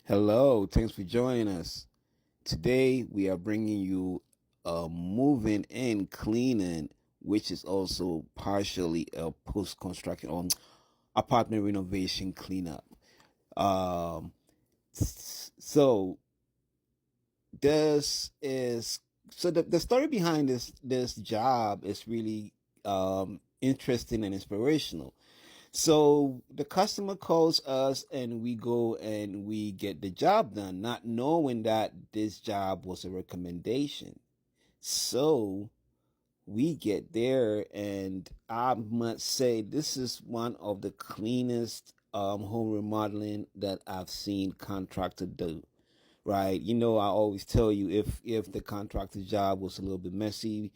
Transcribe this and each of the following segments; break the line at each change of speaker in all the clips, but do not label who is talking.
Hello, thanks for joining us. Today we are bringing you a moving and cleaning, which is also partially a post construction or apartment renovation cleanup. Um, so this is the story behind this job is really interesting and inspirational. So the customer calls us and we go and we get the job done, not knowing that this job was a recommendation. So we get there and I must say this is one of the cleanest home remodeling that I've seen contractor do. Right. You know, I always tell you if the contractor's job was a little bit messy,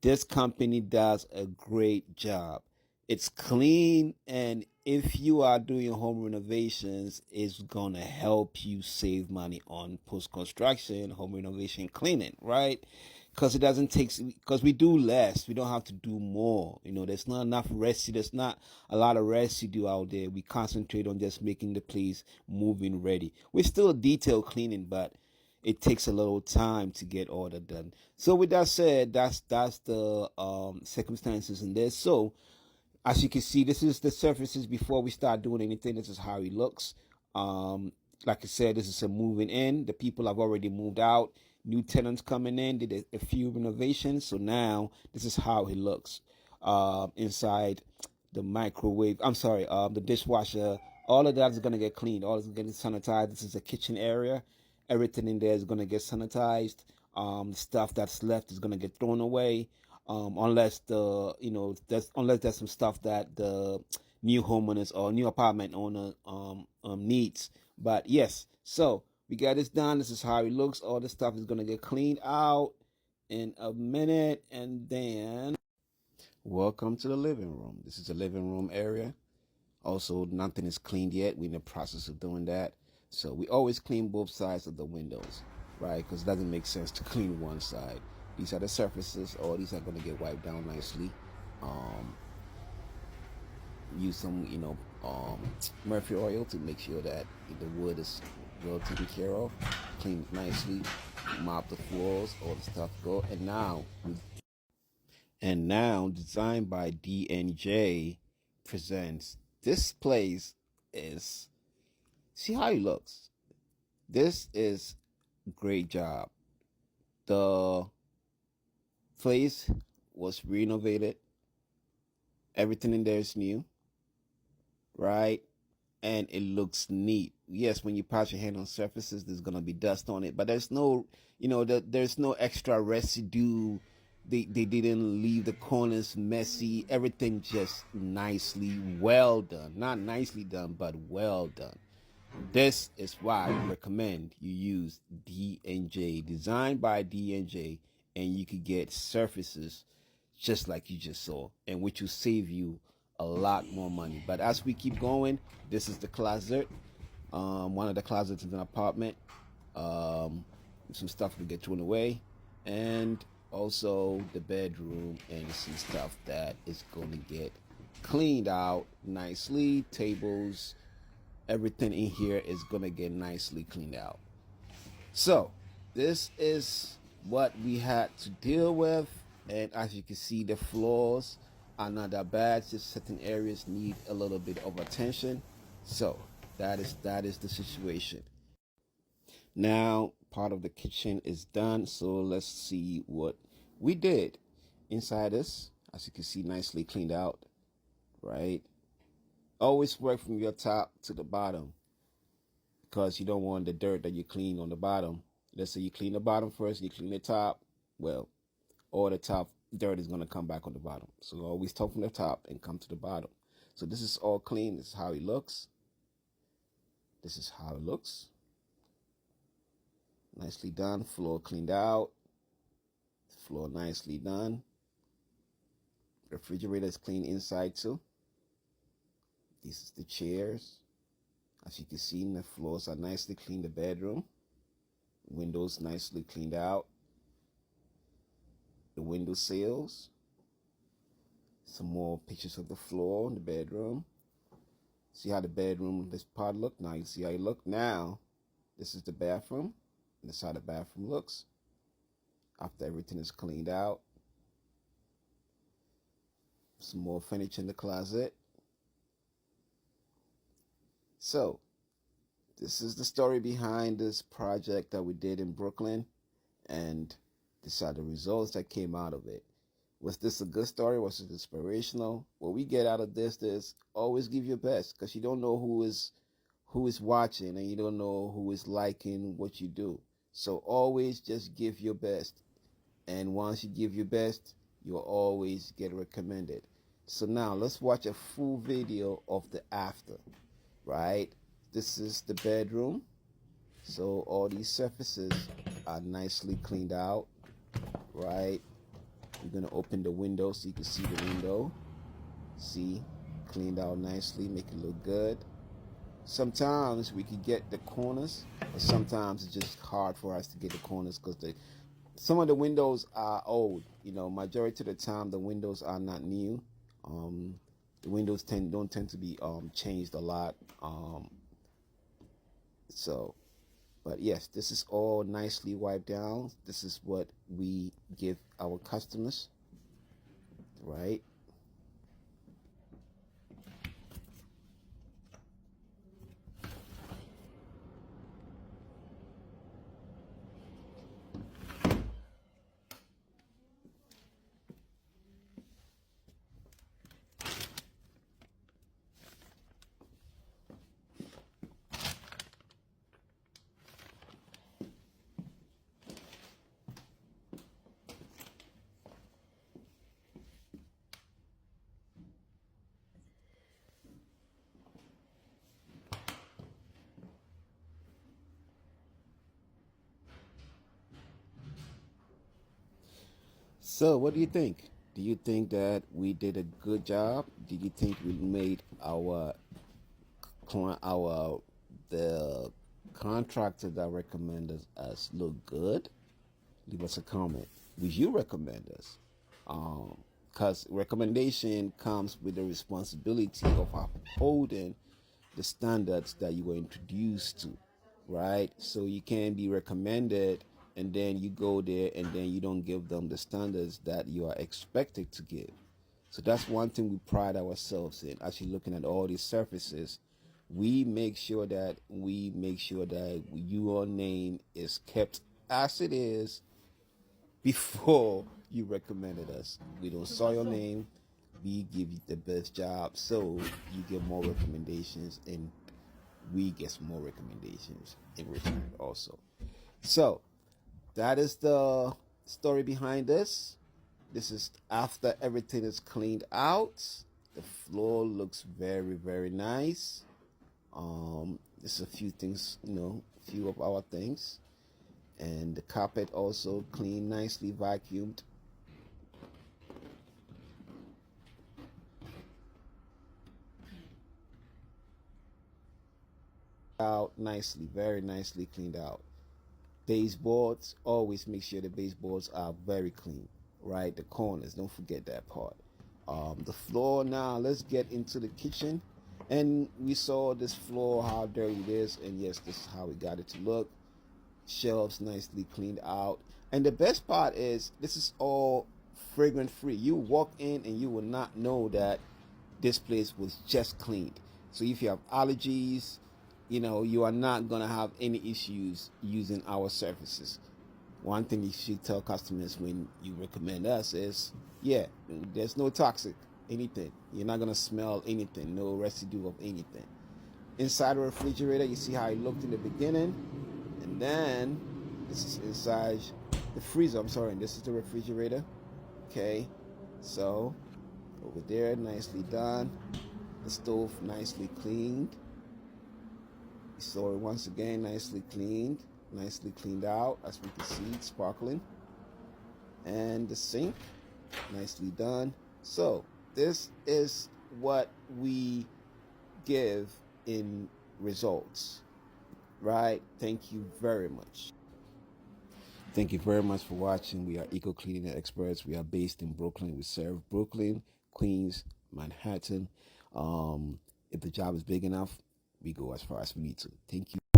this company does a great job. It's clean, and if you are doing home renovations, it's gonna help you save money on post construction, home renovation, cleaning, right? Because it doesn't take, because we do less, we don't have to do more. You know, there's not enough residue, there's not a lot of residue out there. We concentrate on just making the place moving ready. We're still detail cleaning, but it takes a little time to get all that done. So with that said, that's the circumstances in this. So as you can see, this is the surfaces before we start doing anything. This is how he looks. Like I said, this is a moving in. The people have already moved out. New tenants coming in, did a few renovations. So now this is how he looks inside the microwave. I'm sorry, the dishwasher. All of that is going to get cleaned. All is going to get sanitized. This is a kitchen area. Everything in there is going to get sanitized. The stuff that's left is going to get thrown away. Unless unless there's some stuff that the new homeowners or new apartment owner needs. But yes, so we got this done. This is how it looks. All this stuff is gonna get cleaned out in a minute, and then welcome to the living room. This is the living room area. Also, nothing is cleaned yet. We're in the process of doing that. So we always clean both sides of the windows, right? Because it doesn't make sense to clean one side. These are the surfaces. All these are going to get wiped down nicely. Um, Use some, Murphy oil to make sure that the wood is well taken care of. Clean it nicely. Mop the floors. All the stuff go. And now, designed by D&J presents this place is see how it looks. This is a great job. The place was renovated. Everything in there is new, right? And it looks neat. Yes, when you pass your hand on surfaces, there's gonna be dust on it, but there's no, there's no extra residue. They didn't leave the corners messy. Everything just nicely well done. Not nicely done, but well done. This is why I recommend you use D&J, designed by D&J, and you could get surfaces just like you just saw, and which will save you a lot more money. But as we keep going, this is the closet. One of the closets in an apartment. Some stuff will get thrown away, and also the bedroom and some stuff that is going to get cleaned out nicely. Tables, everything in here is going to get nicely cleaned out. So this is what we had to deal with, and as you can see, the floors are not that bad. Just certain areas need a little bit of attention. So that is the situation. Now part of the kitchen is done, so let's see what we did inside this. As you can see, nicely cleaned out, right? Always work from your top to the bottom, because you don't want the dirt that you clean on the bottom. Let's say you clean the bottom first, you clean the top. Well, all the top dirt is going to come back on the bottom. So always start from the top and come to the bottom. So this is all clean. This is how it looks. This is how it looks. Nicely done. Floor cleaned out. Floor nicely done. Refrigerator is clean inside too. This is the chairs. As you can see, the floors are nicely cleaned. The bedroom. Windows nicely cleaned out. The window sills. Some more pictures of the floor in the bedroom. See how the bedroom, this part look? Now you see how it look. Now This is the bathroom. This is how the bathroom looks after everything is cleaned out. Some more furniture in the closet. So this is the story behind this project that we did in Brooklyn, and these are the results that came out of it. Was this a good story? Was it inspirational? What we get out of this is always give your best, because you don't know who is watching, and you don't know who is liking what you do. So always just give your best. And once you give your best, you'll always get recommended. So now let's watch a full video of the after, right? This is the bedroom. So all these surfaces are nicely cleaned out, right? We're gonna open the window so you can see the window. See, cleaned out nicely, make it look good. Sometimes we could get the corners, but sometimes it's just hard for us to get the corners because some of the windows are old. Majority of the time the windows are not new. The windows don't tend to be changed a lot. So, but yes, this is all nicely wiped down. This is what we give our customers, right? So, what do you think? Do you think that we did a good job? Do you think we made our the contractor that recommended us look good? Leave us a comment. Would you recommend us? Because recommendation comes with the responsibility of upholding the standards that you were introduced to, right? So you can't be recommended and then you go there and then you don't give them the standards that you are expected to give. So that's one thing we pride ourselves in. Actually, looking at all these surfaces, we make sure that your name is kept as it is before you recommended us. We don't saw your name. We give you the best job, so you get more recommendations, and we get some more recommendations in return also. So that is the story behind this. This is after everything is cleaned out. The floor looks very, very nice. There's a few things, a few of our things. And the carpet also clean, nicely vacuumed. Out nicely, very nicely cleaned out. Baseboards, always make sure the baseboards are very clean, right? The corners, don't forget that part. The floor, now let's get into the kitchen. And we saw this floor, how dirty it is, and yes, this is how we got it to look. Shelves nicely cleaned out. And the best part is this is all fragrance free. You walk in and you will not know that this place was just cleaned. So if you have allergies, you are not going to have any issues using our services. One thing you should tell customers when you recommend us is, yeah, there's no toxic anything. You're not going to smell anything, no residue of anything. Inside the refrigerator, you see how it looked in the beginning. And then this is inside the freezer. I'm sorry, and this is the refrigerator. Okay, so over there, nicely done. The stove nicely cleaned. You saw it once again, nicely cleaned out, as we can see, it's sparkling. And the sink, nicely done. So this is what we give in results, right? Thank you very much. Thank you very much for watching. We are eco cleaning experts. We are based in Brooklyn. We serve Brooklyn, Queens, Manhattan. If the job is big enough, we go as far as we need to. Thank you.